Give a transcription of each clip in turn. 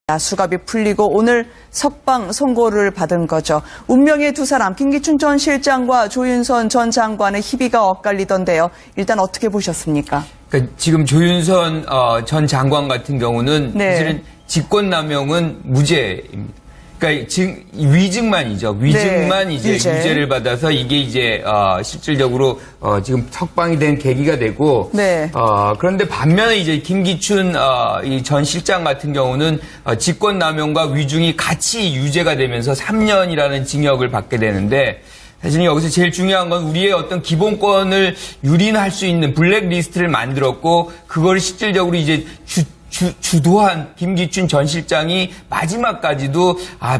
수갑이 풀리고 오늘 석방 선고를 받은 거죠. 운명의 두 사람 김기춘 전 실장과 조윤선 전 장관의 희비가 엇갈리던데요. 일단 어떻게 보셨습니까? 그러니까 지금 조윤선 전 장관 같은 경우는 사실은 직권남용은 무죄입니다. 그러니까 지금 위증만이죠. 위증만 이제 유죄를 받아서 이게 이제 실질적으로 지금 석방이 된 계기가 되고 그런데 반면에 이제 김기춘 이 전 실장 같은 경우는 직권남용과 위증이 같이 유죄가 되면서 3년이라는 징역을 받게 되는데 사실 여기서 제일 중요한 건 우리의 어떤 기본권을 유린할 수 있는 블랙리스트를 만들었고 그걸 실질적으로 이제 주도한 김기춘 전 실장이 마지막까지도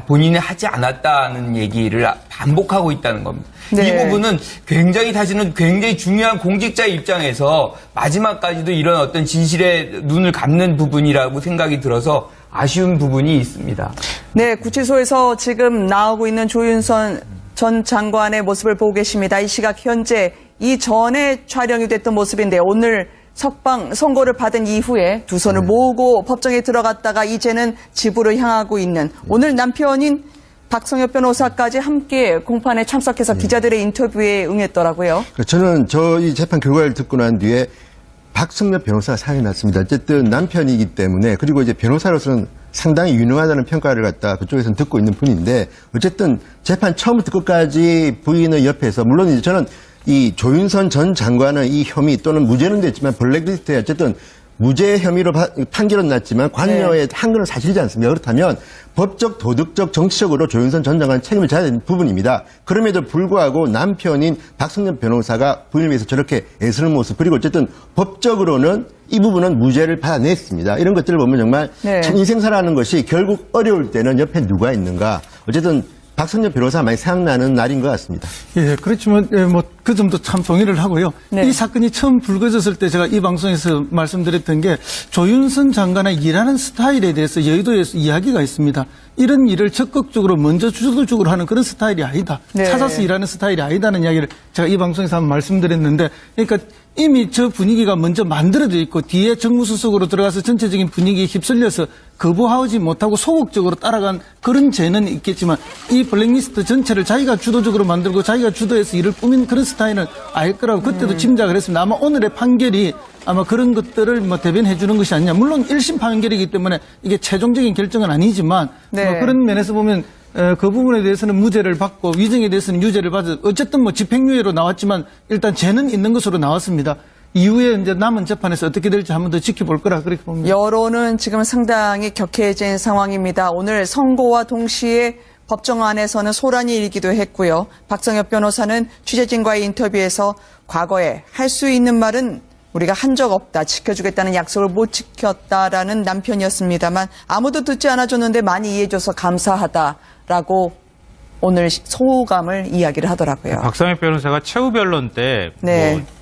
본인이 하지 않았다는 얘기를 반복하고 있다는 겁니다. 이 부분은 굉장히 중요한 공직자의 입장에서 마지막까지도 이런 어떤 진실에 눈을 감는 부분이라고 생각이 들어서 아쉬운 부분이 있습니다. 네, 구치소에서 지금 나오고 있는 조윤선 전 장관의 모습을 보고 계십니다. 이 시각 현재 이전에 촬영이 됐던 모습인데 오늘 석방 선고를 받은 이후에 두 손을 모으고 법정에 들어갔다가 이제는 집으로 향하고 있는 오늘 남편인 박성엽 변호사까지 함께 공판에 참석해서 기자들의 인터뷰에 응했더라고요. 저는 이 재판 결과를 듣고 난 뒤에 박성엽 변호사가 사연이 났습니다. 어쨌든 남편이기 때문에 그리고 이제 변호사로서는 상당히 유능하다는 평가를 갖다 그쪽에서는 듣고 있는 분인데 어쨌든 재판 처음부터 끝까지 부인의 옆에서 물론 이제 저는 이 조윤선 전 장관의 이 혐의 또는 무죄는 됐지만 블랙리스트에 어쨌든 무죄 혐의로 판결은 났지만 관여의 한건은 사실이지 않습니까? 그렇다면 법적, 도덕적, 정치적으로 조윤선 전 장관은 책임을 져야 되는 부분입니다. 그럼에도 불구하고 남편인 박성엽 변호사가 부인을 위해서 저렇게 애쓰는 모습 그리고 어쨌든 법적으로는 이 부분은 무죄를 받아냈습니다. 이런 것들을 보면 정말 참 인생사라는 것이 결국 어려울 때는 옆에 누가 있는가 어쨌든 박성엽 변호사 많이 생각나는 날인 것 같습니다. 예, 그렇지만 그 점도 참 동의를 하고요. 이 사건이 처음 불거졌을 때 제가 이 방송에서 말씀드렸던 게 조윤선 장관의 일하는 스타일에 대해서 여의도에서 이야기가 있습니다. 이런 일을 적극적으로 먼저 주도적으로 하는 그런 스타일이 아니다. 찾아서 일하는 스타일이 아니다는 이야기를 제가 이 방송에서 한번 말씀드렸는데 그러니까 이미 저 분위기가 먼저 만들어져 있고 뒤에 정무수석으로 들어가서 전체적인 분위기에 휩쓸려서 거부하지 못하고 소극적으로 따라간 그런 죄는 있겠지만 이 블랙리스트 전체를 자기가 주도적으로 만들고 자기가 주도해서 일을 꾸민 그런 스타일은 아닐 거라고 그때도 짐작을 했습니다. 아마 오늘의 판결이 아마 그런 것들을 대변해 주는 것이 아니냐. 물론 1심 판결이기 때문에 이게 최종적인 결정은 아니지만 그런 면에서 보면 그 부분에 대해서는 무죄를 받고 위증에 대해서는 유죄를 받아 어쨌든 집행유예로 나왔지만 일단 죄는 있는 것으로 나왔습니다. 이후에 이제 남은 재판에서 어떻게 될지 한 번 더 지켜볼 거라 그렇게 봅니다. 여론은 지금 상당히 격해진 상황입니다. 오늘 선고와 동시에 법정 안에서는 소란이 일기도 했고요. 박성엽 변호사는 취재진과의 인터뷰에서 과거에 할 수 있는 말은 우리가 한 적 없다. 지켜주겠다는 약속을 못 지켰다라는 남편이었습니다만 아무도 듣지 않아줬는데 많이 이해해줘서 감사하다라고 오늘 소감을 이야기를 하더라고요. 박성엽 변호사가 최후 변론 때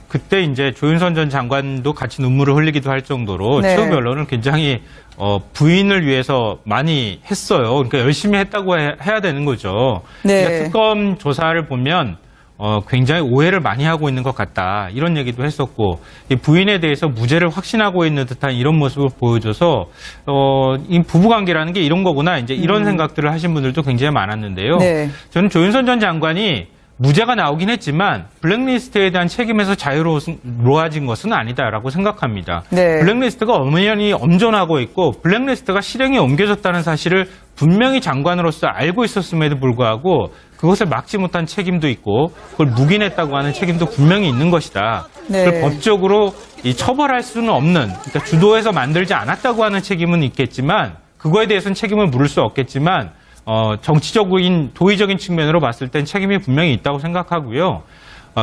그때 이제 조윤선 전 장관도 같이 눈물을 흘리기도 할 정도로 최후 변론을 굉장히 부인을 위해서 많이 했어요. 그러니까 열심히 했다고 해야 되는 거죠. 그러니까 특검 조사를 보면 굉장히 오해를 많이 하고 있는 것 같다. 이런 얘기도 했었고, 이 부인에 대해서 무죄를 확신하고 있는 듯한 이런 모습을 보여줘서, 이 부부관계라는 게 이런 거구나. 이제 이런 생각들을 하신 분들도 굉장히 많았는데요. 저는 조윤선 전 장관이 무죄가 나오긴 했지만 블랙리스트에 대한 책임에서 자유로워진 것은 아니다라고 생각합니다. 블랙리스트가 엄연히 엄존하고 있고 블랙리스트가 실행에 옮겨졌다는 사실을 분명히 장관으로서 알고 있었음에도 불구하고 그것을 막지 못한 책임도 있고 그걸 묵인했다고 하는 책임도 분명히 있는 것이다. 그걸 법적으로 처벌할 수는 없는 그러니까 주도해서 만들지 않았다고 하는 책임은 있겠지만 그거에 대해서는 책임을 물을 수 없겠지만 정치적인 도의적인 측면으로 봤을 땐 책임이 분명히 있다고 생각하고요.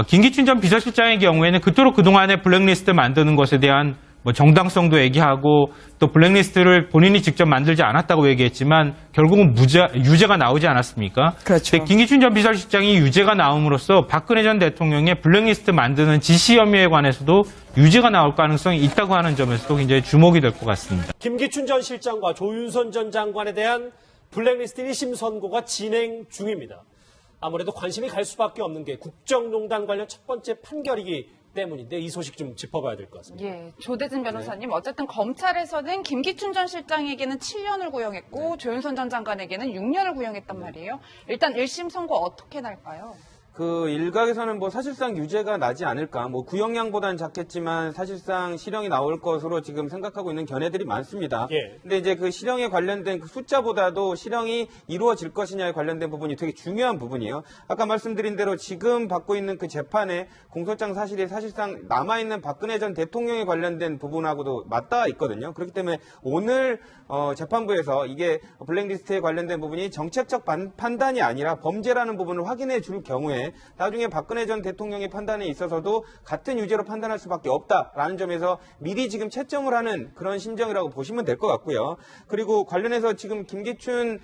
김기춘 전 비서실장의 경우에는 그토록 그동안에 블랙리스트 만드는 것에 대한 정당성도 얘기하고 또 블랙리스트를 본인이 직접 만들지 않았다고 얘기했지만 결국은 유죄가 나오지 않았습니까? 그렇죠. 김기춘 전 비서실장이 유죄가 나옴으로써 박근혜 전 대통령의 블랙리스트 만드는 지시 혐의에 관해서도 유죄가 나올 가능성이 있다고 하는 점에서도 굉장히 주목이 될 것 같습니다. 김기춘 전 실장과 조윤선 전 장관에 대한 블랙리스트 1심 선고가 진행 중입니다. 아무래도 관심이 갈 수밖에 없는 게 국정농단 관련 첫 번째 판결이기 때문인데 이 소식 좀 짚어봐야 될 것 같습니다. 예, 조대진 변호사님, 어쨌든 검찰에서는 김기춘 전 실장에게는 7년을 구형했고 조윤선 전 장관에게는 6년을 구형했단 말이에요. 일단 1심 선고 어떻게 날까요? 그 일각에서는 뭐 사실상 유죄가 나지 않을까, 뭐 구형량보다는 작겠지만 사실상 실형이 나올 것으로 지금 생각하고 있는 견해들이 많습니다. 예. 근데 이제 그 실형에 관련된 그 숫자보다도 실형이 이루어질 것이냐에 관련된 부분이 되게 중요한 부분이에요. 아까 말씀드린 대로 지금 받고 있는 그 재판에 공소장 사실이 사실상 남아있는 박근혜 전 대통령에 관련된 부분하고도 맞닿아 있거든요. 그렇기 때문에 오늘 재판부에서 이게 블랙리스트에 관련된 부분이 정책적 판단이 아니라 범죄라는 부분을 확인해 줄 경우에 나중에 박근혜 전 대통령의 판단에 있어서도 같은 유죄로 판단할 수밖에 없다라는 점에서 미리 지금 채점을 하는 그런 심정이라고 보시면 될 것 같고요. 그리고 관련해서 지금 김기춘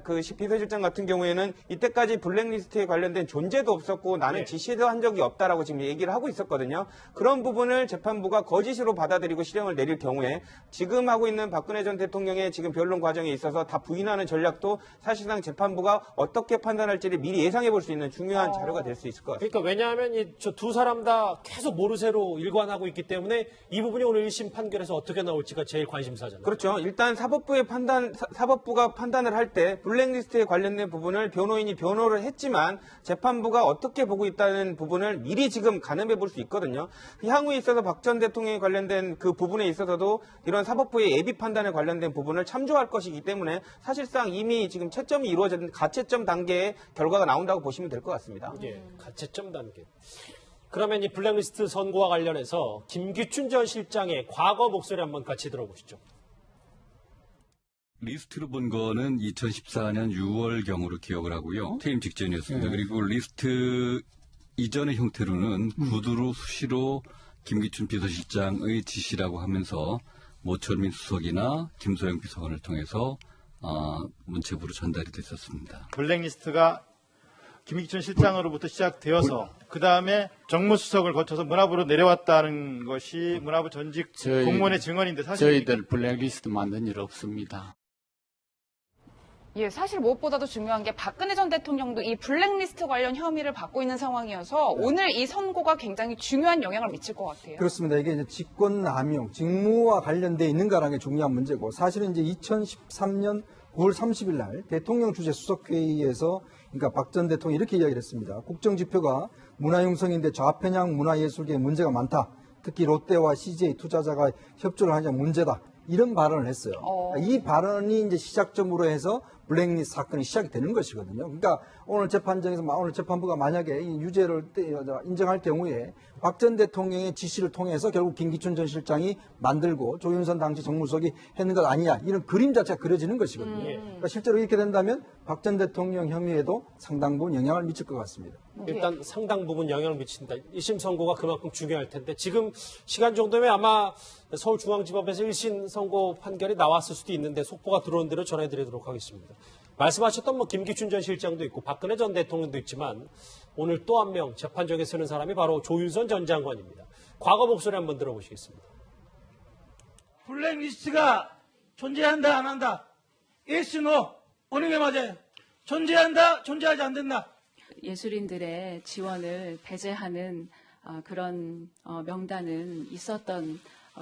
그 비서실장 같은 경우에는 이때까지 블랙리스트에 관련된 존재도 없었고 나는 지시도 한 적이 없다라고 지금 얘기를 하고 있었거든요. 그런 부분을 재판부가 거짓으로 받아들이고 실형을 내릴 경우에 지금 하고 있는 박근혜 전 대통령의 지금 변론 과정에 있어서 다 부인하는 전략도 사실상 재판부가 어떻게 판단할지를 미리 예상해 볼 수 있는 중요한 자료가 될 수 있을 것 같습니다. 그러니까 왜냐하면 저 두 사람 다 계속 모르쇠로 일관하고 있기 때문에 이 부분이 오늘 1심 판결에서 어떻게 나올지가 제일 관심사잖아요. 그렇죠. 일단 사법부가 판단을 할 때 블랙리스트에 관련된 부분을 변호인이 변호를 했지만 재판부가 어떻게 보고 있다는 부분을 미리 지금 가늠해 볼 수 있거든요. 향후에 있어서 박 전 대통령에 관련된 그 부분에 있어서도 이런 사법부의 예비 판단에 관련된 부분을 참조할 것이기 때문에 사실상 이미 지금 채점이 이루어진 가채점 단계의 결과가 나온다고 보시면 될 것 같습니다. 예, 가채점 단계. 그러면 이 블랙리스트 선고와 관련해서 김기춘 전 실장의 과거 목소리 한번 같이 들어보시죠. 리스트로 본 거는 2014년 6월경으로 기억을 하고요. 퇴임 직전이었습니다. 그리고 리스트 이전의 형태로는 구두로 수시로 김기춘 비서실장의 지시라고 하면서 모철민 수석이나 김소영 비서관을 통해서 문체부로 전달이 됐었습니다. 블랙리스트가 김기춘 실장으로부터 시작되어서 그 다음에 정무수석을 거쳐서 문화부로 내려왔다는 것이 문화부 전직 공무원의 증언인데 사실 저희들 블랙리스트 만든 일 없습니다. 예, 사실 무엇보다도 중요한 게 박근혜 전 대통령도 이 블랙리스트 관련 혐의를 받고 있는 상황이어서 오늘 이 선고가 굉장히 중요한 영향을 미칠 것 같아요. 그렇습니다. 이게 이제 직권남용, 직무와 관련돼 있는가라는 게 중요한 문제고 사실은 이제 2013년 9월 30일 날 대통령 주재 수석회의에서 그러니까 박 전 대통령이 이렇게 이야기를 했습니다. 국정지표가 문화융성인데 좌편향 문화예술계에 문제가 많다. 특히 롯데와 CJ 투자자가 협조를 하자 문제다. 이런 발언을 했어요. 이 발언이 이제 시작점으로 해서 블랙리스트 사건이 시작이 되는 것이거든요. 그러니까 오늘 재판정에서 오늘 재판부가 만약에 이 유죄를 인정할 경우에 박 전 대통령의 지시를 통해서 결국 김기춘 전 실장이 만들고 조윤선 당시 정무수석이 했는 것 아니냐 이런 그림 자체가 그려지는 것이거든요. 그러니까 실제로 이렇게 된다면 박 전 대통령 혐의에도 상당 부분 영향을 미칠 것 같습니다. 일단 상당 부분 영향을 미친다. 1심 선고가 그만큼 중요할 텐데 지금 시간 정도면 아마 서울중앙지법에서 1심 선고 판결이 나왔을 수도 있는데 속보가 들어온 대로 전해드리도록 하겠습니다. 말씀하셨던 김기춘 전 실장도 있고 박근혜 전 대통령도 있지만 오늘 또 한 명 재판정에 서는 사람이 바로 조윤선 전 장관입니다. 과거 목소리 한번 들어보시겠습니다. 블랙리스트가 존재한다 안 한다? yes, no. 어느 게 맞아요? 존재한다 존재하지 않는다. 예술인들의 지원을 배제하는 그런 명단은 있었던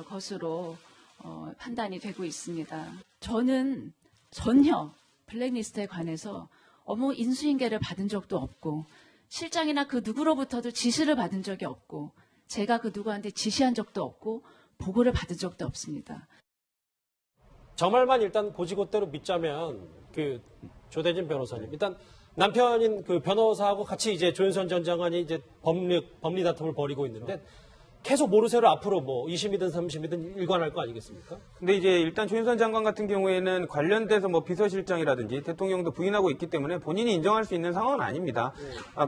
것으로 판단이 되고 있습니다. 저는 전혀 블랙리스트에 관해서 인수인계를 받은 적도 없고 실장이나 그 누구로부터도 지시를 받은 적이 없고 제가 그 누구한테 지시한 적도 없고 보고를 받은 적도 없습니다. 저 말만 일단 고지고대로 믿자면 조대진 변호사님 일단 남편인 그 변호사하고 같이 이제 조윤선 전 장관이 이제 법리 다툼을 벌이고 있는데 계속 모르쇠로 앞으로 2심이든 3심이든 일관할 거 아니겠습니까? 근데 이제 일단 조윤선 장관 같은 경우에는 관련돼서 비서실장이라든지 대통령도 부인하고 있기 때문에 본인이 인정할 수 있는 상황은 아닙니다.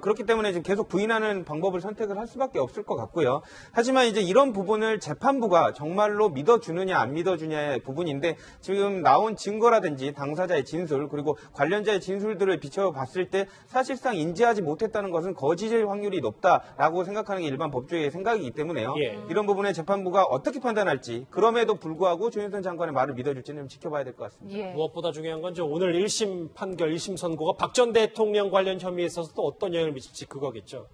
그렇기 때문에 지금 계속 부인하는 방법을 선택을 할 수밖에 없을 것 같고요. 하지만 이제 이런 부분을 재판부가 정말로 믿어주느냐 안 믿어주냐의 부분인데 지금 나온 증거라든지 당사자의 진술 그리고 관련자의 진술들을 비춰봤을 때 사실상 인지하지 못했다는 것은 거짓일 확률이 높다라고 생각하는 게 일반 법조계의 생각이기 때문에 이런 부분에 재판부가 어떻게 판단할지 그럼에도 불구하고 조윤선 장관의 말을 믿어줄지는 지켜봐야 될 것 같습니다. 무엇보다 중요한 건 오늘 1심 판결, 1심 선고가 박 전 대통령 관련 혐의에 있어서 또 어떤 영향을 미칠지 그거겠죠.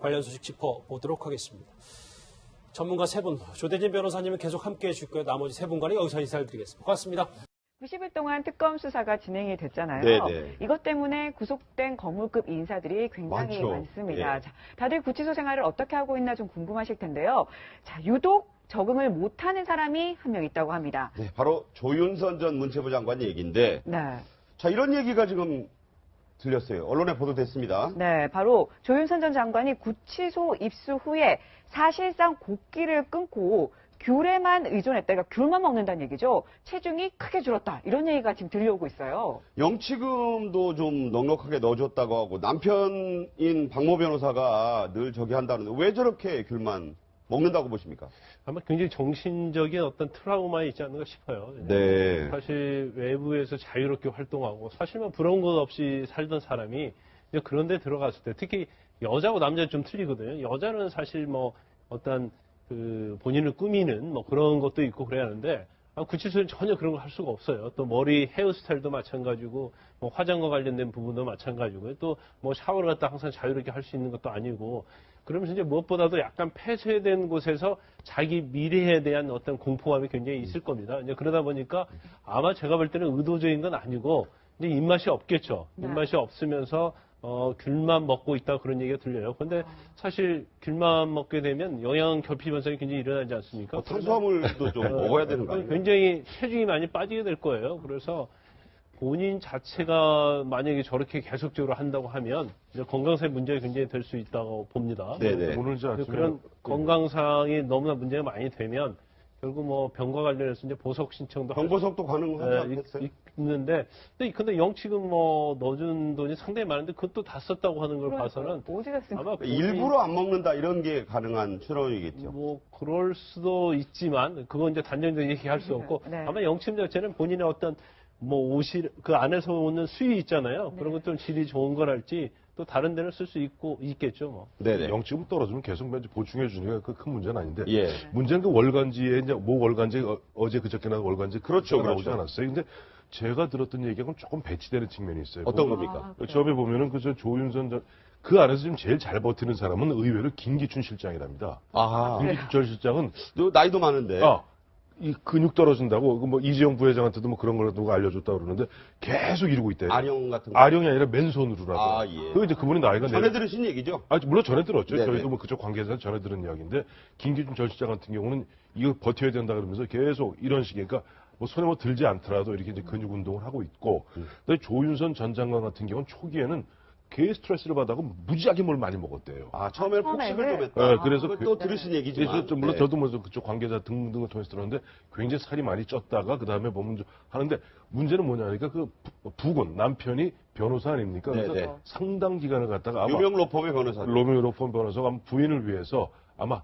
관련 소식 짚어보도록 하겠습니다. 전문가 세 분, 조대진 변호사님은 계속 함께해 줄 거예요. 나머지 세 분과는 여기서 인사를 드리겠습니다. 고맙습니다. 90일 동안 특검 수사가 진행이 됐잖아요. 네네. 이것 때문에 구속된 건물급 인사들이 굉장히 많죠. 많습니다. 예. 자, 다들 구치소 생활을 어떻게 하고 있나 좀 궁금하실 텐데요. 자, 유독 적응을 못하는 사람이 한 명 있다고 합니다. 네, 바로 조윤선 전 문체부 장관 얘기인데, 네. 자, 이런 얘기가 지금 들렸어요. 언론에 보도됐습니다. 네, 바로 조윤선 전 장관이 구치소 입수 후에 사실상 곡기를 끊고 귤에만 의존했다. 그러니까 귤만 먹는다는 얘기죠. 체중이 크게 줄었다. 이런 얘기가 지금 들려오고 있어요. 영치금도 좀 넉넉하게 넣어줬다고 하고 남편인 박모 변호사가 늘 저기 한다는데 왜 저렇게 귤만 먹는다고 보십니까? 아마 굉장히 정신적인 어떤 트라우마 있지 않는가 싶어요. 네. 사실 외부에서 자유롭게 활동하고 사실만 부러운 것 없이 살던 사람이 이제 그런 데 들어갔을 때 특히 여자하고 남자는 좀 틀리거든요. 여자는 사실 뭐 어떤 그 본인을 꾸미는 뭐 그런 것도 있고 그래야 하는데 구치소는 전혀 그런 걸 할 수가 없어요. 또 머리 헤어스타일도 마찬가지고 뭐 화장과 관련된 부분도 마찬가지고요. 또 뭐 샤워를 갖다 항상 자유롭게 할 수 있는 것도 아니고 그러면서 이제 무엇보다도 약간 폐쇄된 곳에서 자기 미래에 대한 어떤 공포감이 굉장히 있을 겁니다. 이제 그러다 보니까 아마 제가 볼 때는 의도적인 건 아니고 이제 입맛이 없겠죠. 입맛이 없으면서 귤만 먹고 있다 그런 얘기가 들려요. 그런데 사실 귤만 먹게 되면 영양 결핍 현상이 굉장히 일어나지 않습니까? 탄수화물도 좀 먹어야 되는 거 아니에요? 굉장히 체중이 많이 빠지게 될 거예요. 그래서 본인 자체가 만약에 저렇게 계속적으로 한다고 하면 이제 건강상의 문제가 굉장히 될 수 있다고 봅니다. 네네. 그런 건강상이 너무나 문제가 많이 되면 결국 뭐 병과 관련해서 이제 보석 신청도 병보석도 가능하지 않겠어요? 있는데 근데 영치금 뭐 넣어준 돈이 상당히 많은데 그것도 다 썼다고 하는 걸 봐서는 아마 일부러 안 먹는다 이런 게 가능한 추론이겠죠. 뭐 그럴 수도 있지만 그건 이제 단정적으로 얘기할 수 없고 네. 아마 영치금 자체는 본인의 어떤 뭐 옷이 그 안에서 오는 수위 있잖아요. 그런 것들은 질이 좋은 거랄지 또 다른 데는 쓸 수 있겠죠, 뭐. 네네. 영치금 떨어지면 계속 보충해 주는 게 그 큰 문제는 아닌데. 예. 문제는 그 월간지에 이제 뭐 월간지 어제 그저께나 월간지 그렇죠, 나오지 그렇죠. 않았어요. 근데 제가 들었던 얘기하고는 조금 배치되는 측면이 있어요. 어떤 겁니까? 처음에 보면은 그 조윤선 그 안에서 지금 제일 잘 버티는 사람은 의외로 김기춘 실장이랍니다. 아. 김기춘 전 실장은 너 나이도 많은데. 이 근육 떨어진다고 뭐 이재용 부회장한테도 뭐 그런 걸 누가 알려줬다 그러는데 계속 이러고 있대요. 아령 같은 거. 아령이 아니라 맨손으로라도. 아, 예. 그 이제 그분이 나이가 전해 들으신 얘기죠? 물론 전해 들었죠. 네네. 저희도 뭐 그쪽 관계에서 전해 들은 이야기인데 김기준 전 실장 같은 경우는 이거 버텨야 된다 그러면서 계속 이런 식의 그러니까 뭐 손에 뭐 들지 않더라도 이렇게 이제 근육 운동을 하고 있고. 근데 조윤선 전 장관 같은 경우는 초기에는 개 스트레스를 받아서 무지하게 뭘 많이 먹었대요. 아, 처음에는 폭식을 좀 했다. 네, 그래서 또 들으신 얘기지만. 물론 네. 저도 뭐 그쪽 관계자 등등을 통해서 들었는데 굉장히 살이 많이 쪘다가 그 다음에 보면 하는데 문제는 뭐냐니까 그 부군 남편이 변호사 아닙니까? 그래서 네네. 상당 기간을 갖다가 아마 유명 로펌의 변호사. 로펌 변호사가 아마 부인을 위해서 아마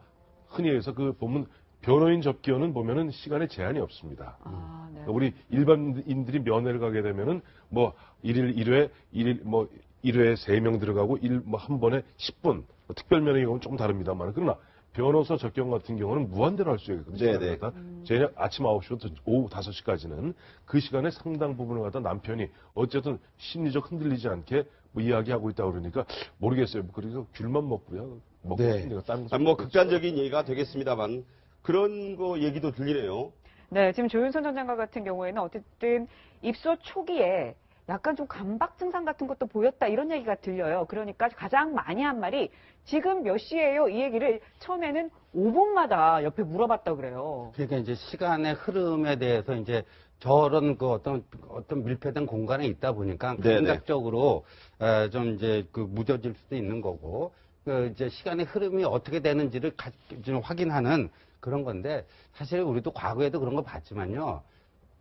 흔히 해서 그 보면 변호인 접견은 보면은 시간에 제한이 없습니다. 그러니까 우리 일반인들이 면회를 가게 되면은 뭐 일일 1회 뭐 1회에 3명 들어가고 한 번에 10분. 특별면허의 경우는 조금 다릅니다만. 그러나 변호사 접견 같은 경우는 무한대로 할 수 있거든요. 네네. 저녁 아침 9시부터 오후 5시까지는 그 시간에 상당 부분을 갖다 남편이 어쨌든 심리적 흔들리지 않게 뭐 이야기하고 있다 그러니까 모르겠어요. 그러니까 귤만 먹고 네. 뭐 극단적인 얘기가 되겠습니다만 그런 거 얘기도 들리네요. 네, 지금 조윤선 전 장관 같은 경우에는 어쨌든 입소 초기에 약간 좀 감박 증상 같은 것도 보였다 이런 얘기가 들려요. 그러니까 가장 많이 한 말이 지금 몇 시예요? 이 얘기를 처음에는 5분마다 옆에 물어봤다고 그래요. 그러니까 이제 시간의 흐름에 대해서 이제 저런 그 어떤 밀폐된 공간에 있다 보니까 감각적으로 좀 이제 그 무뎌질 수도 있는 거고 그 이제 시간의 흐름이 어떻게 되는지를 좀 확인하는 그런 건데 사실 우리도 과거에도 그런 거 봤지만요.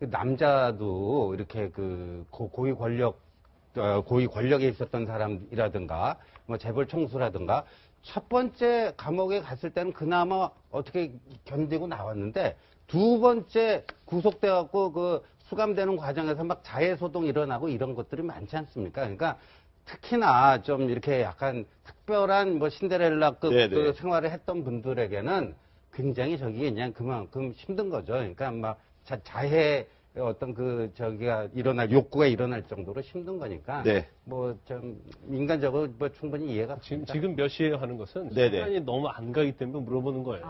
남자도 이렇게 그 고위 권력에 있었던 사람이라든가 뭐 재벌 총수라든가 첫 번째 감옥에 갔을 때는 그나마 어떻게 견디고 나왔는데 두 번째 구속돼 갖고 그 수감되는 과정에서 막 자해 소동 일어나고 이런 것들이 많지 않습니까? 그러니까 특히나 좀 이렇게 약간 특별한 뭐 신데렐라급 그 생활을 했던 분들에게는 굉장히 저기 그냥 그만큼 힘든 거죠. 그러니까 막 자해 어떤 저기가 욕구가 일어날 정도로 힘든 거니까. 네. 뭐 좀 인간적으로 뭐 충분히 이해가 됩니다. 지금 몇 시에 하는 것은 네네. 시간이 너무 안 가기 때문에 물어보는 거예요.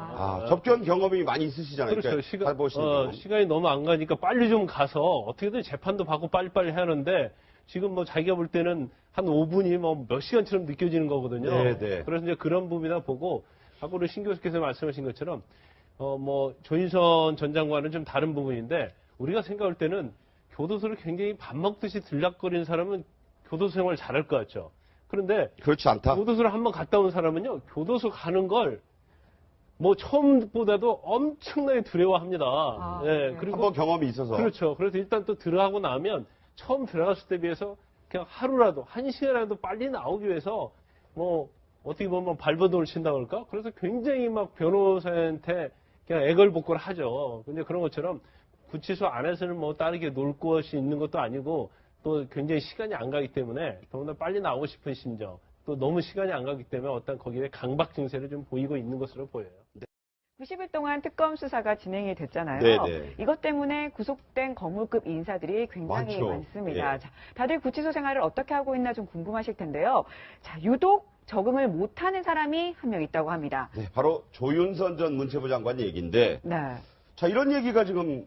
접견 경험이 많이 있으시잖아요. 그렇죠. 그러니까 시간이 너무 안 가니까 빨리 좀 가서 어떻게든 재판도 받고 빨리빨리 하는데 지금 뭐 자기가 볼 때는 한 5분이 뭐 몇 시간처럼 느껴지는 거거든요. 네네. 그래서 이제 그런 부분이나 보고 아까 우리 신 교수께서 말씀하신 것처럼 뭐 조윤선 전 장관은 좀 다른 부분인데 우리가 생각할 때는 교도소를 굉장히 밥 먹듯이 들락거리는 사람은 교도소 생활 잘할 것 같죠. 그런데 그렇지 않다. 교도소를 한번 갔다 온 사람은요. 교도소 가는 걸 뭐 처음보다도 엄청나게 두려워합니다. 예, 그리고 한번 경험이 있어서. 그렇죠. 그래서 일단 또 들어가고 나면 처음 들어갔을 때 비해서 그냥 하루라도 한 시간이라도 빨리 나오기 위해서 뭐 어떻게 보면 발버둥을 친다고 할까? 그래서 굉장히 막 변호사한테 그냥 애걸복걸 하죠. 근데 그런 것처럼 구치소 안에서는 뭐 다르게 놀 것이 있는 것도 아니고 또 굉장히 시간이 안 가기 때문에 더구나 빨리 나오고 싶은 심정 또 너무 시간이 안 가기 때문에 어떤 거기에 강박 증세를 좀 보이고 있는 것으로 보여요. 90일 동안 특검 수사가 진행이 됐잖아요. 네네. 이것 때문에 구속된 거물급 인사들이 굉장히 많죠. 많습니다. 예. 자, 다들 구치소 생활을 어떻게 하고 있나 좀 궁금하실 텐데요. 자, 유독 적응을 못하는 사람이 한 명 있다고 합니다. 네, 바로 조윤선 전 문체부 장관 얘기인데. 네. 자, 이런 얘기가 지금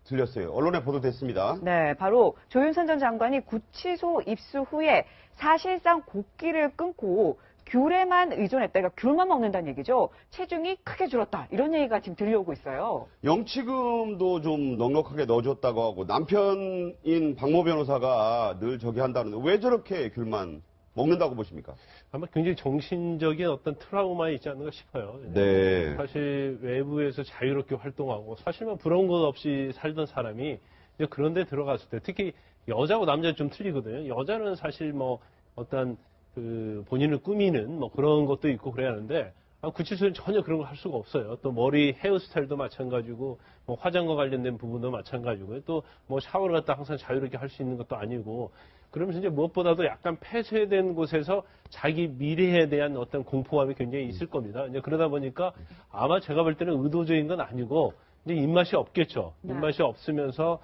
들렸어요. 언론에 보도됐습니다. 네, 바로 조윤선 전 장관이 구치소 입수 후에 사실상 곡기를 끊고 귤에만 의존했다. 그러니까 귤만 먹는다는 얘기죠. 체중이 크게 줄었다. 이런 얘기가 지금 들려오고 있어요. 영치금도 좀 넉넉하게 넣어줬다고 하고 남편인 박모 변호사가 늘 저기 한다는데 왜 저렇게 귤만 먹는다고 보십니까? 아마 굉장히 정신적인 어떤 트라우마가 있지 않는가 싶어요. 네. 사실 외부에서 자유롭게 활동하고 사실만 부러운 것 없이 살던 사람이 이제 그런 데 들어갔을 때 특히 여자하고 남자는 좀 틀리거든요. 여자는 사실 뭐 어떤 본인을 꾸미는 뭐 그런 것도 있고 그래야 하는데 구치소는 전혀 그런 걸 할 수가 없어요. 또 머리 헤어스타일도 마찬가지고 뭐 화장과 관련된 부분도 마찬가지고요. 또 뭐 샤워를 갖다 항상 자유롭게 할 수 있는 것도 아니고 그러면서 이제 무엇보다도 약간 폐쇄된 곳에서 자기 미래에 대한 어떤 공포감이 굉장히 있을 겁니다. 이제 그러다 보니까 아마 제가 볼 때는 의도적인 건 아니고 이제 입맛이 없겠죠. 입맛이 없으면서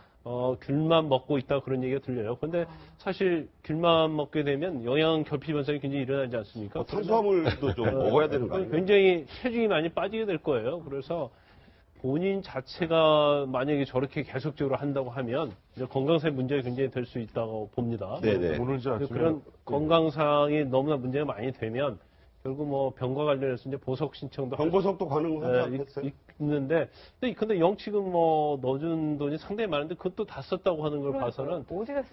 귤만 먹고 있다 그런 얘기가 들려요. 그런데 사실 귤만 먹게 되면 영양 결핍 현상이 굉장히 일어나지 않습니까? 탄수화물도 좀 먹어야 되는 거 아니에요? 굉장히 체중이 많이 빠지게 될 거예요. 그래서 본인 자체가 만약에 저렇게 계속적으로 한다고 하면 이제 건강상의 문제가 굉장히 될 수 있다고 봅니다. 네네. 오늘 이제 아침에 그런 건강상이 너무나 문제가 많이 되면 결국 뭐 병과 관련해서 이제 보석 신청도 병보석도 가능하지 않겠어요? 있는데 근데 영치금 뭐 넣어준 돈이 상당히 많은데 그것도 다 썼다고 하는 걸 봐서는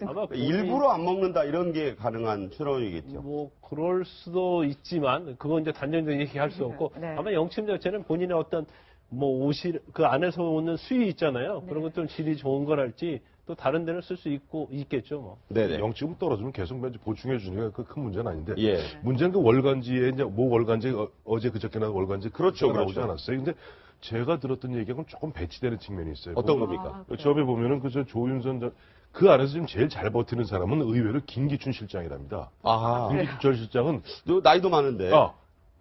아마 일부러 안 먹는다 이런 게 가능한 추론이겠죠. 뭐 그럴 수도 있지만 그건 이제 단정적인 얘기할 수 없고 네. 아마 영치금 자체는 본인의 어떤 뭐 옷이 그 안에서 오는 수위 있잖아요. 그런 것들 질이 좋은 거랄지 또 다른 데는 쓸 수 있겠죠. 뭐. 네네. 영치금 떨어지면 계속 보충해 주니까 그 큰 문제는 아닌데 예. 문제는 그 월간지에 이제 모 월간지 어제 그저께 나온 월간지 그렇죠, 나오지 그렇죠. 않았어요. 근데 제가 들었던 얘기하고는 조금 배치되는 측면이 있어요. 어떤 겁니까? 처음에 보면은 저 조윤선 그 안에서 지금 제일 잘 버티는 사람은 의외로 김기춘 실장이랍니다. 아. 김기춘 전 실장은 너 나이도 많은데.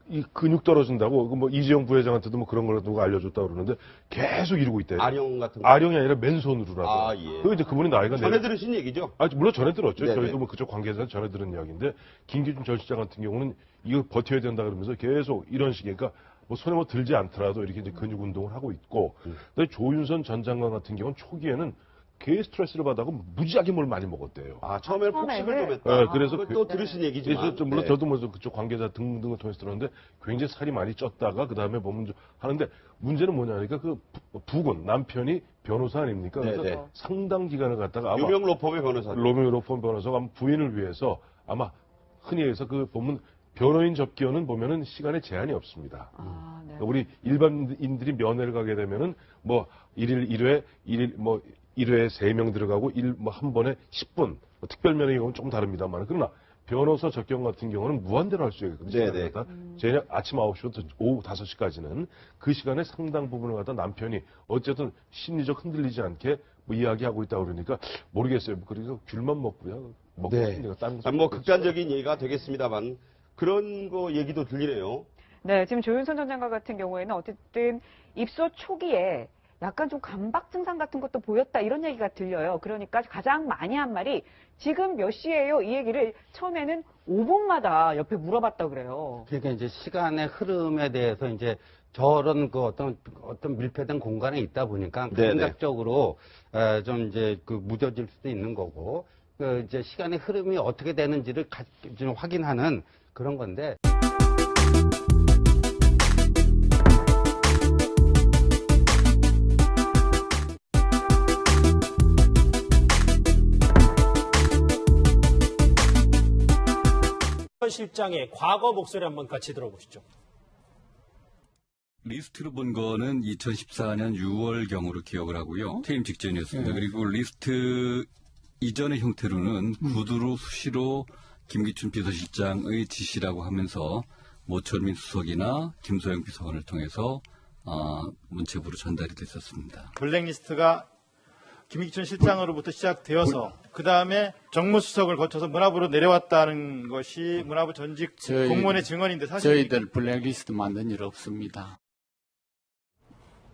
이 근육 떨어진다고 뭐 이재용 부회장한테도 뭐 그런 걸 누가 알려줬다 그러는데 계속 이러고 있대요. 아령 같은 거. 아령이 아니라 맨손으로라도. 아, 예. 그 이제 그분이 나이가 전해 들으신 얘기죠? 물론 전해 들었죠. 네네. 저희도 뭐 그쪽 관계자는 전해 들은 이야기인데 김기준 전 실장 같은 경우는 이거 버텨야 된다 그러면서 계속 이런 식의 그러니까 뭐 손에 뭐 들지 않더라도 이렇게 이제 근육 운동을 하고 있고. 근데 조윤선 전 장관 같은 경우는 초기에는 개 스트레스를 받아고 무지하게 뭘 많이 먹었대요. 아, 처음에 폭식을 좀 했다. 네, 그래서 또 들으신 얘기지만. 물론 네. 저도 뭐 그쪽 관계자 등등을 통해서 들었는데 굉장히 살이 많이 쪘다가 그 다음에 보면 좀 하는데 문제는 뭐냐니까 그 부군 남편이 변호사 아닙니까? 그래서 네네. 상당 기간을 갖다가 아마 유명 로펌의 변호사. 로펌 변호사가 아마 부인을 위해서 아마 흔히 해서 그 보면 변호인 접견은 보면은 시간에 제한이 없습니다. 그러니까 우리 일반인들이 면회를 가게 되면은 뭐 1회에 3명 들어가고 한 번에 10분. 특별 면회의 경우는 조금 다릅니다만. 그러나 변호사 접견 같은 경우는 무한대로 할 수 있거든요. 네네. 저녁 아침 9시부터 오후 5시까지는 그 시간에 상당 부분을 갖다 남편이 어쨌든 심리적 흔들리지 않게 뭐 이야기하고 있다고 그러니까 모르겠어요. 그러니까 귤만 먹고요. 네. 뭐 극단적인 얘기가 되겠습니다만 그런 거 얘기도 들리네요. 네, 지금 조윤선 전 장관 같은 경우에는 어쨌든 입소 초기에 약간 좀 감박 증상 같은 것도 보였다 이런 얘기가 들려요. 그러니까 가장 많이 한 말이 지금 몇 시예요? 이 얘기를 처음에는 5분마다 옆에 물어봤다 그래요. 그러니까 이제 시간의 흐름에 대해서 이제 저런 그 어떤 밀폐된 공간에 있다 보니까 감각적으로 좀 이제 그 무뎌질 수도 있는 거고 그 이제 시간의 흐름이 어떻게 되는지를 좀 확인하는 그런 건데. 실장의 과거 목소리 한번 같이 들어보시죠. 리스트로 본 거는 2014년 6월경으로 기억을 하고요. 퇴임 직전이었습니다. 그리고 리스트 이전의 형태로는 구두로 수시로 김기춘 비서실장의 지시라고 하면서 모철민 수석이나 김소영 비서관을 통해서 문체부로 전달이 됐었습니다. 블랙리스트가 김기춘 실장으로부터 시작되어서 그 다음에 정무수석을 거쳐서 문화부로 내려왔다는 것이 문화부 전직 공무원의 증언인데 사실 저희들 블랙리스트 만든 일 없습니다.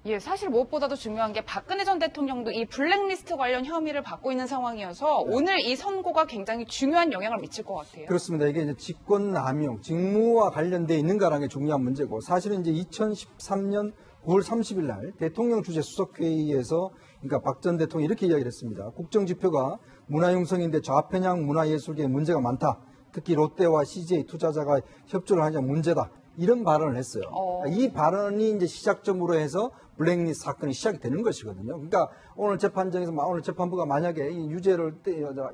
예, 사실 무엇보다도 중요한 게 박근혜 전 대통령도 이 블랙리스트 관련 혐의를 받고 있는 상황이어서 오늘 이 선고가 굉장히 중요한 영향을 미칠 것 같아요. 그렇습니다. 이게 이제 직권남용, 직무와 관련돼 있는가라는 게 중요한 문제고 사실은 이제 2013년 9월 30일 날 대통령 주재 수석회의에서 그러니까 박 전 대통령이 이렇게 이야기를 했습니다. 국정지표가 문화융성인데 좌편향 문화예술계에 문제가 많다. 특히 롯데와 CJ 투자자가 협조를 하자 문제다. 이런 발언을 했어요. 이 발언이 이제 시작점으로 해서 블랙리스트 사건이 시작이 되는 것이거든요. 그러니까 오늘 재판정에서 오늘 재판부가 만약에 이 유죄를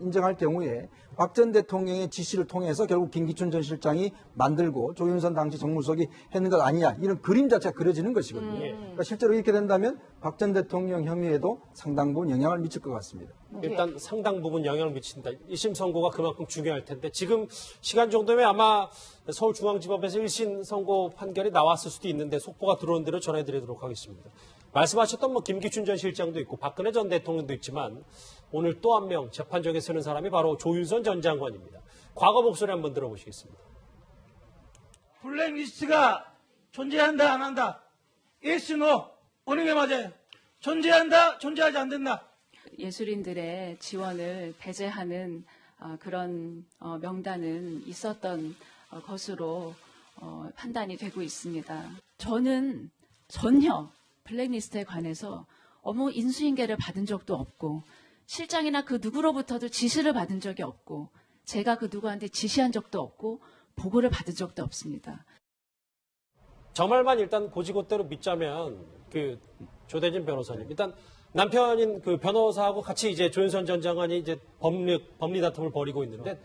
인정할 경우에 박 전 대통령의 지시를 통해서 결국 김기춘 전 실장이 만들고 조윤선 당시 정무수석이 했는 것 아니냐 이런 그림 자체가 그려지는 것이거든요. 그러니까 실제로 이렇게 된다면 박 전 대통령 혐의에도 상당 부분 영향을 미칠 것 같습니다. 일단 상당 부분 영향을 미친다. 1심 선고가 그만큼 중요할 텐데 지금 시간 정도면 아마 서울중앙지법에서 1심 선고 판결이 나왔을 수도 있는데 속보가 들어온 대로 전해드리도록 하겠습니다. 말씀하셨던 김기춘 전 실장도 있고 박근혜 전 대통령도 있지만 오늘 또 한 명 재판정에 서는 사람이 바로 조윤선 전 장관입니다. 과거 목소리 한번 들어보시겠습니다. 블랙리스트가 존재한다 안 한다. yes, no. 어느 게 맞아요? 존재한다 존재하지 않는다. 예술인들의 지원을 배제하는 그런 명단은 있었던 것으로 판단이 되고 있습니다. 저는 전혀 블랙리스트에 관해서 인수인계를 받은 적도 없고 실장이나 그 누구로부터도 지시를 받은 적이 없고 제가 그 누구한테 지시한 적도 없고 보고를 받은 적도 없습니다. 저 말만 일단 고지고대로 믿자면 그 조대진 변호사님 일단 남편인 그 변호사하고 같이 이제 조윤선 전 장관이 이제 법리 다툼을 벌이고 있는데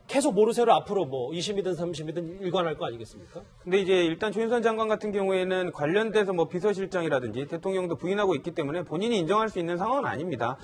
계속 모르쇠로 앞으로 뭐 2심이든 3심이든 일관할 거 아니겠습니까? 근데 이제 일단 조윤선 장관 같은 경우에는 관련돼서 뭐 비서실장이라든지 대통령도 부인하고 있기 때문에 본인이 인정할 수 있는 상황은 아닙니다.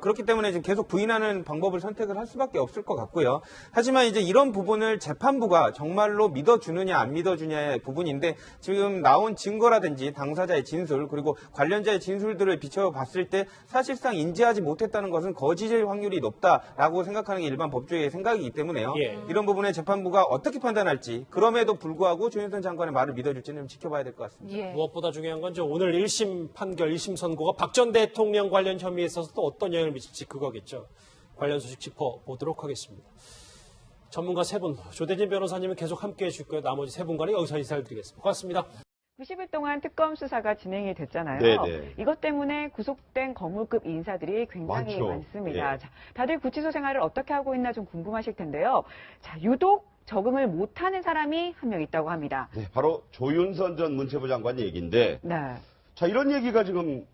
그렇기 때문에 지금 계속 부인하는 방법을 선택을 할 수밖에 없을 것 같고요. 하지만 이제 이런 부분을 재판부가 정말로 믿어주느냐 안 믿어주냐의 부분인데 지금 나온 증거라든지 당사자의 진술 그리고 관련자의 진술들을 비춰봤을 때 사실상 인지하지 못했다는 것은 거짓일 확률이 높다라고 생각하는 게 일반 법조의 생각이기 때문에요. 이런 부분에 재판부가 어떻게 판단할지 그럼에도 불구하고 조윤선 장관의 말을 믿어줄지는 지켜봐야 될 것 같습니다. 무엇보다 중요한 건 오늘 1심 판결, 1심 선고가 박 전 대통령 관련 혐의에 있어서 또 어떤 영향을 미칠지 그거겠죠. 관련 소식 짚어보도록 하겠습니다. 전문가 세 분, 조대진 변호사님은 계속 함께해 줄 거예요. 나머지 세 분과는 여기서 인사를 드리겠습니다. 고맙습니다. 90일 동안 특검 수사가 진행이 됐잖아요. 네네. 이것 때문에 구속된 거물급 인사들이 굉장히 많습니다. 예. 자, 다들 구치소 생활을 어떻게 하고 있나 좀 궁금하실 텐데요. 자, 유독 적응을 못하는 사람이 한 명 있다고 합니다. 네, 바로 조윤선 전 문체부 장관 얘기인데 네. 자 이런 얘기가 지금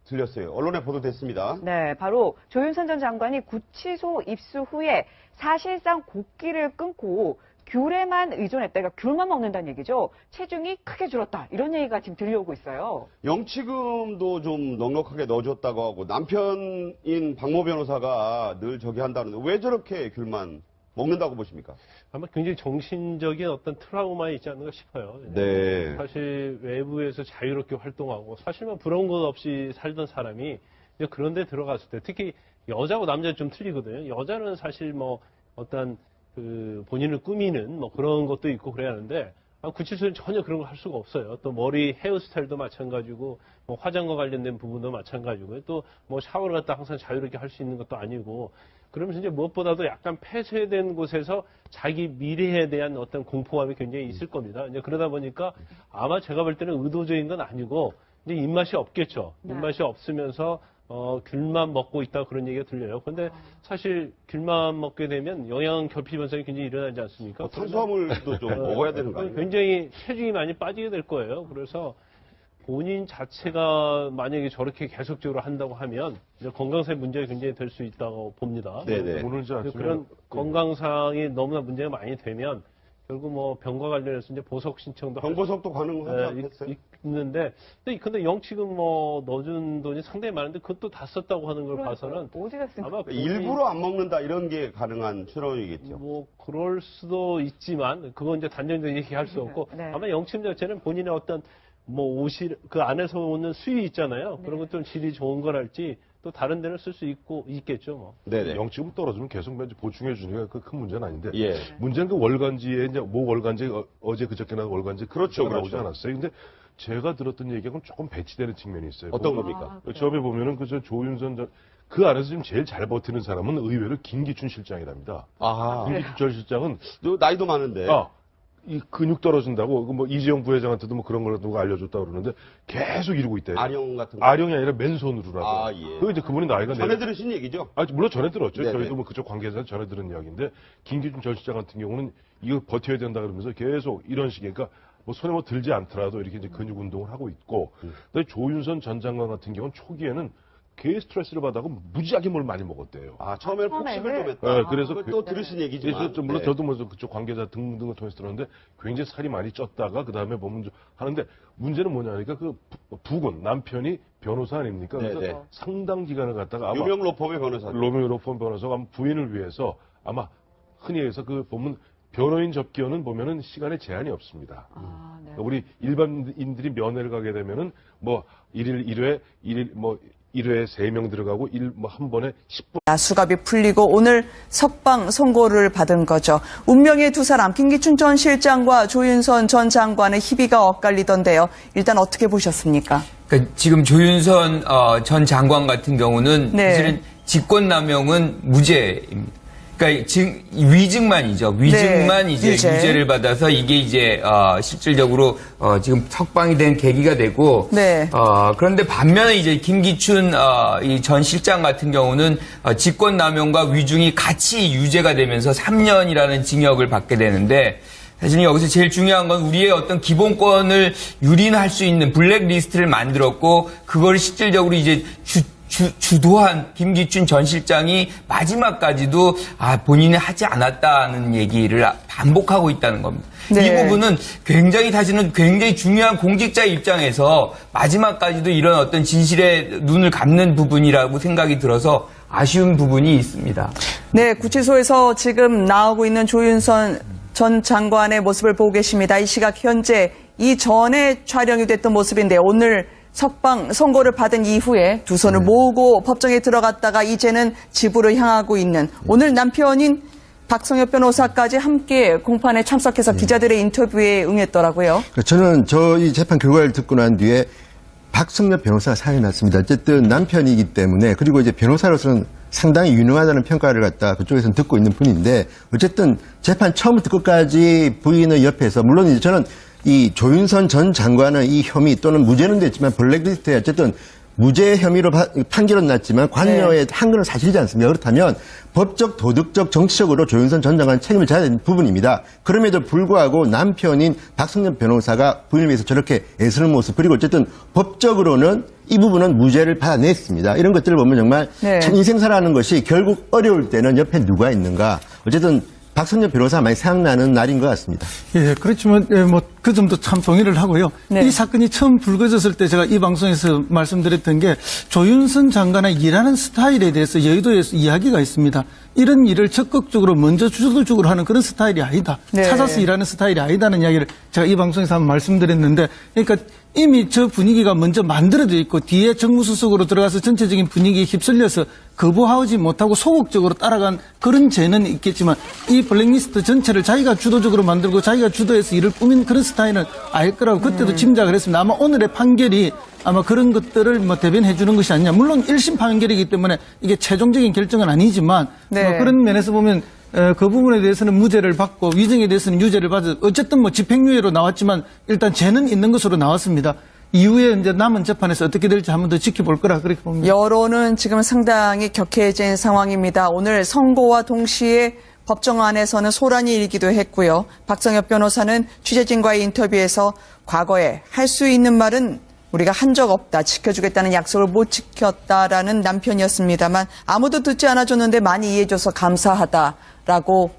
들렸어요. 언론에 보도됐습니다. 네, 바로 조윤선 전 장관이 구치소 입수 후에 사실상 곡기를 끊고 귤에만 의존했다. 그러니까 귤만 먹는다는 얘기죠. 체중이 크게 줄었다. 이런 얘기가 지금 들려오고 있어요. 영치금도 좀 넉넉하게 넣어줬다고 하고 남편인 박모 변호사가 늘 저기 한다는데 왜 저렇게 귤만 먹는다고 보십니까? 아마 굉장히 정신적인 어떤 트라우마 있지 않는가 싶어요. 네. 사실 외부에서 자유롭게 활동하고 사실만 부러운 것 없이 살던 사람이 이제 그런 데 들어갔을 때 특히 여자하고 남자는 좀 틀리거든요. 여자는 사실 뭐 어떤 그 본인을 꾸미는 뭐 그런 것도 있고 그래야 하는데 구치소는 전혀 그런 걸 할 수가 없어요. 또 머리 헤어스타일도 마찬가지고 뭐 화장과 관련된 부분도 마찬가지고요. 또 뭐 샤워를 갖다 항상 자유롭게 할 수 있는 것도 아니고 그러면서 이제 무엇보다도 약간 폐쇄된 곳에서 자기 미래에 대한 어떤 공포감이 굉장히 있을 겁니다. 이제 그러다 보니까 아마 제가 볼 때는 의도적인 건 아니고 이제 입맛이 없겠죠. 입맛이 없으면서 귤만 먹고 있다 그런 얘기가 들려요. 그런데 사실 귤만 먹게 되면 영양 결핍 현상이 굉장히 일어나지 않습니까? 탄수화물도 좀 먹어야 되는 거 아니에요? 굉장히 체중이 많이 빠지게 될 거예요. 그래서 본인 자체가 만약에 저렇게 계속적으로 한다고 하면 이제 건강상의 문제가 굉장히 될 수 있다고 봅니다. 네네. 오늘 그런 건강상이 너무나 문제가 많이 되면 결국 뭐 병과 관련해서 이제 보석 신청도 병보석도 가능하지 않겠어요? 있는데 근데 영치금 뭐 넣어준 돈이 상당히 많은데 그것도 다 썼다고 하는 걸 봐서는 아마 일부러 안 먹는다 이런 게 가능한 추론이겠죠. 뭐 그럴 수도 있지만 그건 이제 단정적인 얘기할 수 없고 아마 영치금 자체는 본인의 어떤 뭐 옷이 그 안에서 오는 수위 있잖아요. 그런 것들은 질이 좋은 거랄지 또 다른 데는 쓸 수 있겠죠. 뭐. 네네. 영치금 떨어지면 계속 보충해 주니까 그 큰 문제는 아닌데. 예. 문제는 그 월간지에 이제 뭐 월간지 어제 그저께나 월간지 그렇죠, 나오지 그렇죠. 않았어요. 근데 제가 들었던 얘기하고는 조금 배치되는 측면이 있어요. 어떤 겁니까? 처음에 보면은 그 조윤선 그 안에서 지금 제일 잘 버티는 사람은 의외로 김기춘 실장이랍니다. 김기춘 전 실장은 나이도 많은데. 이 근육 떨어진다고 뭐 이재용 부회장한테도 뭐 그런 걸 누가 알려줬다 그러는데 계속 이러고 있대요. 아령 같은 거. 아령이 아니라 맨손으로라고. 예. 그 이제 그분이 나이가 전해 들으신 얘기죠? 물론 전해 들었죠. 네네. 저희도 뭐 그쪽 관계자는 전해 들은 이야기인데 김기춘 전 실장 같은 경우는 이거 버텨야 된다 그러면서 계속 이런 식의 그러니까 뭐 손에 뭐 들지 않더라도 이렇게 이제 근육 운동을 하고 있고. 근데 조윤선 전 장관 같은 경우는 초기에는 개 스트레스를 받아고 무지하게 뭘 많이 먹었대요. 처음에는 폭식을 좀 했다. 네, 그래서 또 들으신 얘기지만. 물론 저도 뭐 그쪽 관계자 등등을 통해서 들었는데 굉장히 살이 많이 쪘다가 그 다음에 보면 하는데 문제는 뭐냐니까 그 부군 남편이 변호사 아닙니까? 그래서 네네. 상당 기간을 갖다가 아마 유명 로펌의 변호사. 로펌 변호사가 아마 부인을 위해서 아마 흔히 해서 그 보면 변호인 접견은 보면은 시간에 제한이 없습니다. 우리 일반인들이 면회를 가게 되면은 뭐 1회에 3명 들어가고 한 번에 10분. 수갑이 풀리고 오늘 석방 선고를 받은 거죠. 운명의 두 사람 김기춘 전 실장과 조윤선 전 장관의 희비가 엇갈리던데요. 일단 어떻게 보셨습니까? 그러니까 지금 조윤선 전 장관 같은 경우는 사실은 직권남용은 무죄입니다. 그러니까 위증만이죠. 위증만 이제 유죄를 받아서 이게 이제 실질적으로 지금 석방이 된 계기가 되고 그런데 반면에 이제 김기춘 이 전 실장 같은 경우는 직권남용과 위증이 같이 유죄가 되면서 3년이라는 징역을 받게 되는데 사실 여기서 제일 중요한 건 우리의 어떤 기본권을 유린할 수 있는 블랙리스트를 만들었고 그걸 실질적으로 이제 주도한 김기춘 전 실장이 마지막까지도 본인이 하지 않았다는 얘기를 반복하고 있다는 겁니다. 이 부분은 굉장히 중요한 공직자 입장에서 마지막까지도 이런 어떤 진실에 눈을 감는 부분이라고 생각이 들어서 아쉬운 부분이 있습니다. 네, 구치소에서 지금 나오고 있는 조윤선 전 장관의 모습을 보고 계십니다. 이 시각 현재 이전에 촬영이 됐던 모습인데 오늘 석방 선고를 받은 이후에 두 손을 모으고 법정에 들어갔다가 이제는 집으로 향하고 있는 오늘 남편인 박성엽 변호사까지 함께 공판에 참석해서 기자들의 인터뷰에 응했더라고요. 저는 이 재판 결과를 듣고 난 뒤에 박성엽 변호사가 사연이 났습니다. 어쨌든 남편이기 때문에 그리고 이제 변호사로서는 상당히 유능하다는 평가를 갖다 그쪽에서는 듣고 있는 분인데 어쨌든 재판 처음부터 끝까지 부인의 옆에서 물론 이제 저는 이 조윤선 전 장관의 이 혐의 또는 무죄는 됐지만 블랙리스트에 어쨌든 무죄 혐의로 판결은 났지만 관여에 한 건 사실이지 않습니까? 그렇다면 법적, 도덕적, 정치적으로 조윤선 전 장관 책임을 져야 되는 부분입니다. 그럼에도 불구하고 남편인 박성엽 변호사가 부인을 위해서 저렇게 애쓰는 모습 그리고 어쨌든 법적으로는 이 부분은 무죄를 받아냈습니다. 이런 것들을 보면 정말 참 인생사라는 것이 결국 어려울 때는 옆에 누가 있는가 어쨌든 박성엽 변호사 많이 생각나는 날인 것 같습니다. 예, 그렇지만 뭐 그 점도 참 동의를 하고요. 이 사건이 처음 불거졌을 때 제가 이 방송에서 말씀드렸던 게 조윤선 장관의 일하는 스타일에 대해서 여의도에서 이야기가 있습니다. 이런 일을 적극적으로 먼저 주도적으로 하는 그런 스타일이 아니다. 찾아서 일하는 스타일이 아니다는 이야기를 제가 이 방송에서 한번 말씀드렸는데, 그러니까 이미 저 분위기가 먼저 만들어져 있고 뒤에 정무수석으로 들어가서 전체적인 분위기에 휩쓸려서 거부하지 못하고 소극적으로 따라간 그런 죄는 있겠지만 이 블랙리스트 전체를 자기가 주도적으로 만들고 자기가 주도해서 일을 꾸민 그런 스타일은 아닐 거라고 그때도 짐작을 했습니다. 아마 오늘의 판결이 아마 그런 것들을 대변해 주는 것이 아니냐. 물론 1심 판결이기 때문에 이게 최종적인 결정은 아니지만 그런 면에서 보면 그 부분에 대해서는 무죄를 받고 위증에 대해서는 유죄를 받아 어쨌든 집행유예로 나왔지만 일단 죄는 있는 것으로 나왔습니다. 이후에 이제 남은 재판에서 어떻게 될지 한 번 더 지켜볼 거라 그렇게 봅니다. 여론은 지금 상당히 격해진 상황입니다. 오늘 선고와 동시에 법정 안에서는 소란이 일기도 했고요. 박성엽 변호사는 취재진과의 인터뷰에서 과거에 할 수 있는 말은 우리가 한 적 없다, 지켜주겠다는 약속을 못 지켰다라는 남편이었습니다만 아무도 듣지 않아줬는데 많이 이해해줘서 감사하다라고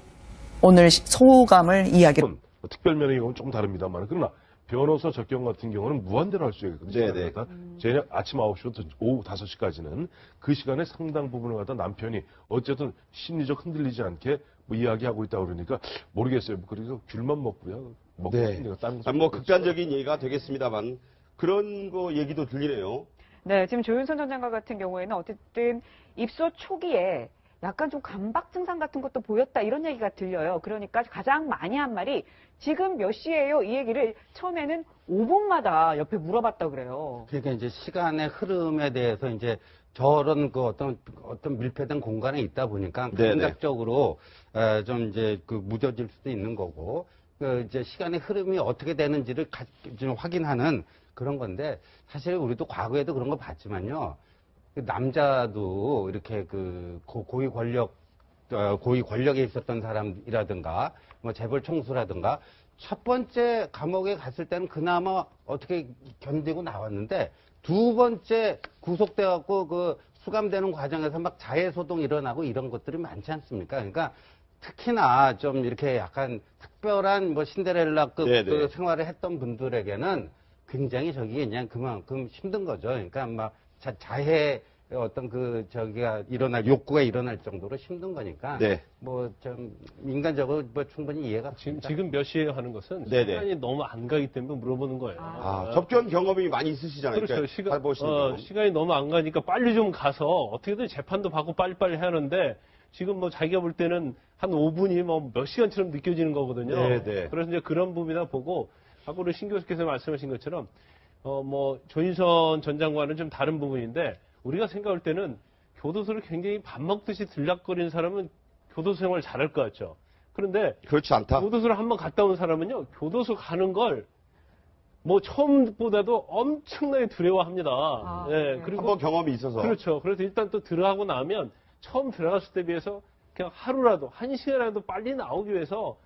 오늘 소감을 이야기했습니다. 특별면허의 경우는 조금 다릅니다만 그러나 변호사 적경 같은 경우는 무한대로 할 수 있거든요. 저녁 아침 9시부터 오후 5시까지는 그 시간에 상당 부분을 갖다 남편이 어쨌든 심리적 흔들리지 않게 이야기하고 있다고 그러니까 모르겠어요. 그래서 귤만 먹고요. 극단적인 얘기가 되겠습니다만 그런 거 얘기도 들리네요. 네, 지금 조윤선 전 장관 같은 경우에는 어쨌든 입소 초기에 약간 좀 감박 증상 같은 것도 보였다 이런 얘기가 들려요. 그러니까 가장 많이 한 말이 지금 몇 시예요? 이 얘기를 처음에는 5분마다 옆에 물어봤다 그래요. 그러니까 이제 시간의 흐름에 대해서 이제 저런 어떤 밀폐된 공간에 있다 보니까 감각적으로 좀 이제 무뎌질 수도 있는 거고 이제 시간의 흐름이 어떻게 되는지를 좀 확인하는 그런 건데 사실 우리도 과거에도 그런 거 봤지만요. 남자도 이렇게 고위 권력에 있었던 사람이라든가 재벌 총수라든가 첫 번째 감옥에 갔을 때는 그나마 어떻게 견디고 나왔는데 두 번째 구속돼 갖고 수감되는 과정에서 막 자해 소동 일어나고 이런 것들이 많지 않습니까? 그러니까 특히나 좀 이렇게 약간 특별한 신데렐라급 생활을 했던 분들에게는 굉장히 저기 그냥 그만큼 힘든 거죠. 그러니까 막 자해 욕구가 일어날 정도로 힘든 거니까. 좀 인간적으로 충분히 이해가 됩니다. 지금 몇 시에 하는 것은 시간이 너무 안 가기 때문에 물어보는 거예요. 접견 경험이 많이 있으시잖아요. 그렇죠. 시간이 너무 안 가니까 빨리 좀 가서 어떻게든 재판도 받고 빨리빨리 하는데 지금 자기가 볼 때는 한 5분이 몇 시간처럼 느껴지는 거거든요. 그래서 이제 그런 부분이다 보고 아까 우리 신 교수께서 말씀하신 것처럼 조윤선 전 장관은 좀 다른 부분인데 우리가 생각할 때는 교도소를 굉장히 밥 먹듯이 들락거리는 사람은 교도소 생활을 잘할 것 같죠. 그런데 그렇지 않다. 교도소를 한번 갔다 온 사람은요. 교도소 가는 걸 처음보다도 엄청나게 두려워합니다. 그리고 한번 경험이 있어서. 그렇죠. 그래서 일단 또 들어가고 나면 처음 들어갔을 때 비해서 그냥 하루라도 1시간이라도 빨리 나오기 위해서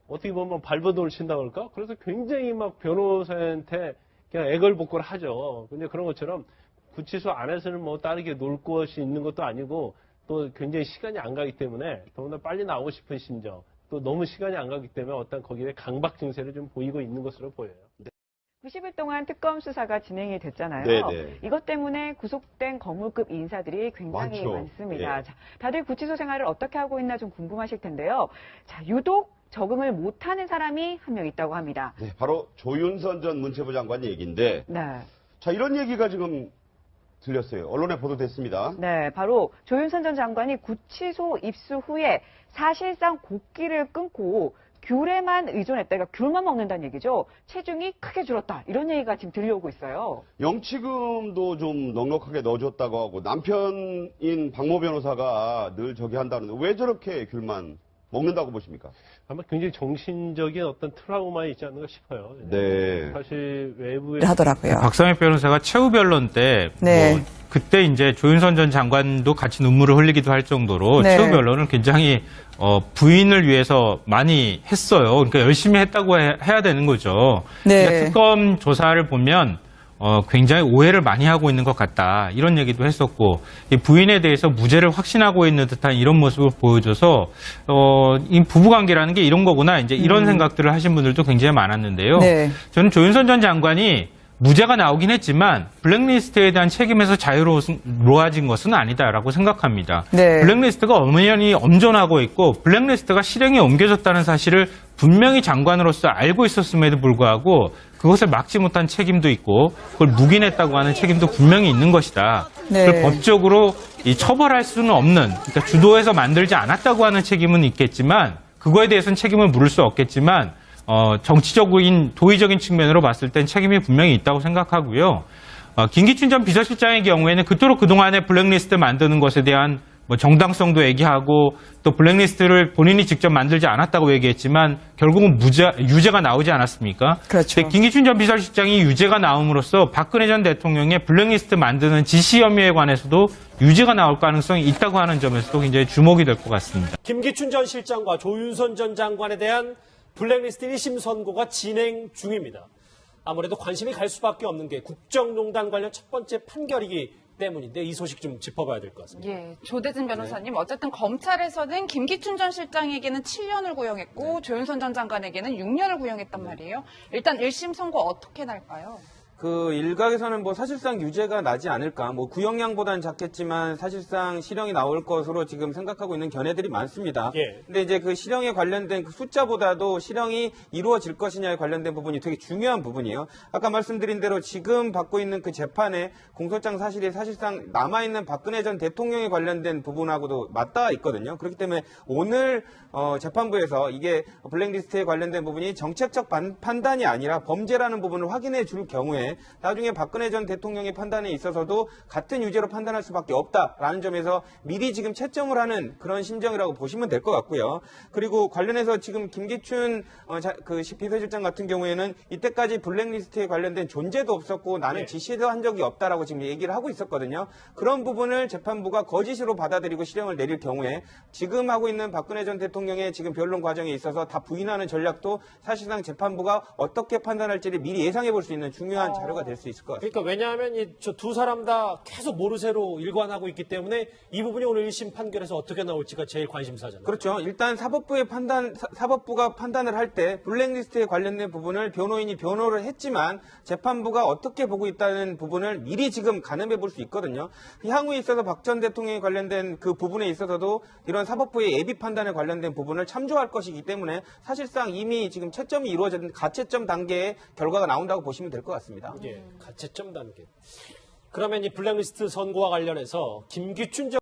어떻게 보면 발버둥을 친다고 할까? 그래서 굉장히 변호사한테 그냥 애걸복걸 하죠. 근데 그런 것처럼 구치소 안에서는 다르게 놀 것이 있는 것도 아니고 또 굉장히 시간이 안 가기 때문에 더구나 빨리 나오고 싶은 심정 또 너무 시간이 안 가기 때문에 어떤 거기에 강박 증세를 좀 보이고 있는 것으로 보여요. 90일 동안 특검 수사가 진행이 됐잖아요. 이것 때문에 구속된 거물급 인사들이 굉장히 많습니다. 자, 다들 구치소 생활을 어떻게 하고 있나 좀 궁금하실 텐데요. 자, 유독 적응을 못하는 사람이 한 명 있다고 합니다. 바로 조윤선 전 문체부 장관 얘기인데 자, 이런 얘기가 지금 들렸어요. 언론에 보도됐습니다. 네, 바로 조윤선 전 장관이 구치소 입수 후에 사실상 곡기를 끊고 귤에만 의존했다. 그러니까 귤만 먹는다는 얘기죠. 체중이 크게 줄었다. 이런 얘기가 지금 들려오고 있어요. 영치금도 좀 넉넉하게 넣어줬다고 하고 남편인 박모 변호사가 늘 저기 한다는데 왜 저렇게 귤만 먹는다고 보십니까? 아마 굉장히 정신적인 어떤 트라우마에 있지 않는가 싶어요. 사실 외부에 하더라고요. 박성엽 변호사가 최후 변론 때 그때 이제 조윤선 전 장관도 같이 눈물을 흘리기도 할 정도로 최후 변론을 굉장히 부인을 위해서 많이 했어요. 그러니까 열심히 했다고 해야 되는 거죠. 그러니까 특검 조사를 보면 굉장히 오해를 많이 하고 있는 것 같다. 이런 얘기도 했었고, 이 부인에 대해서 무죄를 확신하고 있는 듯한 이런 모습을 보여줘서, 이 부부관계라는 게 이런 거구나. 이제 이런 생각들을 하신 분들도 굉장히 많았는데요. 네. 저는 조윤선 전 장관이 무죄가 나오긴 했지만 블랙리스트에 대한 책임에서 자유로워진 것은 아니다라고 생각합니다. 네. 블랙리스트가 엄연히 엄존하고 있고 블랙리스트가 실행에 옮겨졌다는 사실을 분명히 장관으로서 알고 있었음에도 불구하고 그것을 막지 못한 책임도 있고 그걸 묵인했다고 하는 책임도 분명히 있는 것이다. 네. 그걸 법적으로 처벌할 수는 없는, 그러니까 주도해서 만들지 않았다고 하는 책임은 있겠지만 그거에 대해서는 책임을 물을 수 없겠지만 정치적인 도의적인 측면으로 봤을 땐 책임이 분명히 있다고 생각하고요. 김기춘 전 비서실장의 경우에는 그토록 그동안에 블랙리스트 만드는 것에 대한 정당성도 얘기하고 또 블랙리스트를 본인이 직접 만들지 않았다고 얘기했지만 결국은 유죄가 나오지 않았습니까? 그렇죠. 김기춘 전 비서실장이 유죄가 나옴으로써 박근혜 전 대통령의 블랙리스트 만드는 지시 혐의에 관해서도 유죄가 나올 가능성이 있다고 하는 점에서도 굉장히 주목이 될 것 같습니다. 김기춘 전 실장과 조윤선 전 장관에 대한 블랙리스트 1심 선고가 진행 중입니다. 아무래도 관심이 갈 수밖에 없는 게 국정농단 관련 첫 번째 판결이기 때문인데 이 소식 좀 짚어봐야 될 것 같습니다. 예, 조대진 변호사님, 어쨌든 검찰에서는 김기춘 전 실장에게는 7년을 구형했고 조윤선 전 장관에게는 6년을 구형했단 말이에요. 일단 1심 선고 어떻게 날까요? 그 일각에서는 뭐 사실상 유죄가 나지 않을까, 뭐 구형량보다는 작겠지만 사실상 실형이 나올 것으로 지금 생각하고 있는 견해들이 많습니다. 예. 근데 이제 그 실형에 관련된 그 숫자보다도 실형이 이루어질 것이냐에 관련된 부분이 되게 중요한 부분이에요. 아까 말씀드린 대로 지금 받고 있는 그 재판에 공소장 사실이 사실상 남아있는 박근혜 전 대통령에 관련된 부분하고도 맞닿아 있거든요. 그렇기 때문에 오늘 재판부에서 이게 블랙리스트에 관련된 부분이 정책적 판단이 아니라 범죄라는 부분을 확인해 줄 경우에 나중에 박근혜 전 대통령의 판단에 있어서도 같은 유죄로 판단할 수밖에 없다라는 점에서 미리 지금 채점을 하는 그런 심정이라고 보시면 될 것 같고요. 그리고 관련해서 지금 김기춘 그 비서실장 같은 경우에는 이때까지 블랙리스트에 관련된 존재도 없었고 나는 지시도 한 적이 없다라고 지금 얘기를 하고 있었거든요. 그런 부분을 재판부가 거짓으로 받아들이고 실형을 내릴 경우에 지금 하고 있는 박근혜 전 대통령의 지금 변론 과정에 있어서 다 부인하는 전략도 사실상 재판부가 어떻게 판단할지를 미리 예상해 볼 수 있는 중요한 자료가 될 수 있을 것 같습니다. 그러니까 왜냐하면 저 두 사람 다 계속 모르쇠로 일관하고 있기 때문에 이 부분이 오늘 1심 판결에서 어떻게 나올지가 제일 관심사잖아요. 그렇죠. 일단 사법부가 판단을 할 때 블랙리스트에 관련된 부분을 변호인이 변호를 했지만 재판부가 어떻게 보고 있다는 부분을 미리 지금 가늠해 볼 수 있거든요. 향후에 있어서 박 전 대통령에 관련된 그 부분에 있어서도 이런 사법부의 예비 판단에 관련된 부분을 참조할 것이기 때문에 사실상 이미 지금 채점이 이루어진 가채점 단계의 결과가 나온다고 보시면 될 것 같습니다. 예, 가채점 단계. 그러면 이 블랙리스트 선고와 관련해서 김기춘 전